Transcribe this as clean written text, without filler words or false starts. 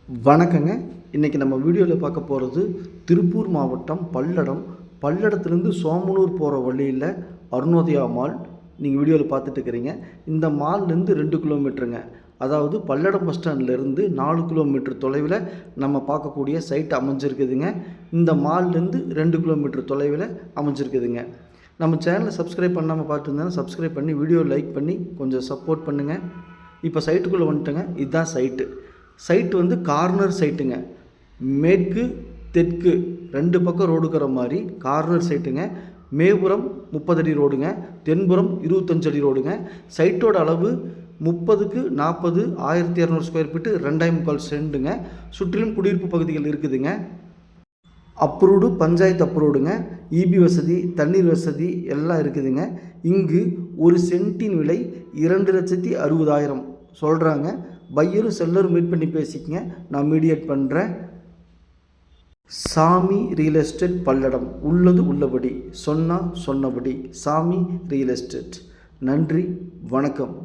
வணக்கங்க. இன்றைக்கி நம்ம வீடியோவில் பார்க்க போகிறது திருப்பூர் மாவட்டம் பல்லடத்துலேருந்து சோமனூர் போகிற வழியில் அருணோதயா மால். நீங்கள் வீடியோவில் பார்த்துட்டு இருக்கிறீங்க. இந்த மால்லேருந்து 2 கிலோமீட்டருங்க. அதாவது பல்லடம் பஸ் ஸ்டாண்ட்லேருந்து 4 கிலோமீட்டர் தொலைவில் நம்ம பார்க்கக்கூடிய சைட் அமைஞ்சிருக்குதுங்க. இந்த மால்லேருந்து 2 கிலோமீட்டர் தொலைவில் அமைஞ்சிருக்குதுங்க. நம்ம சேனலை சப்ஸ்கிரைப் பண்ணாமல் பார்த்துருந்தேன்னா சப்ஸ்கிரைப் பண்ணி வீடியோ லைக் பண்ணி கொஞ்சம் சப்போர்ட் பண்ணுங்கள். இப்போ சைட்டுக்குள்ளே வந்துட்டேங்க. இதுதான் சைட்டு வந்து கார்னர் சைட்டுங்க. மேற்கு தெற்கு 2 பக்கம் ரோடுக்கிற மாதிரி கார்னர் சைட்டுங்க. மேபுறம் 30 அடி ரோடுங்க, தென்புறம் 25 அடி ரோடுங்க. சைட்டோட அளவு 30க்கு 40 1200 ஸ்கொயர் ஃபீட்டு 2.25 சென்ட்டுங்க. சுற்றிலும் குடியிருப்பு பகுதிகள் இருக்குதுங்க. அப்ரூவ்டு பஞ்சாயத்து அப்ரூவ்டுங்க. இபி வசதி, தண்ணீர் வசதி எல்லாம் இருக்குதுங்க. இங்கு ஒரு சென்ட்டின் விலை 2,60,000 சொல்கிறாங்க. பையரும் செல்லரும் மீட் பண்ணி பேசிக்கங்க. நான் மீடியேட் பண்ணுறேன். சாமி ரியல் எஸ்டேட் பல்லடம். உள்ளது உள்ளபடி, சொன்னபடி. சாமி ரியல் எஸ்டேட். நன்றி, வணக்கம்.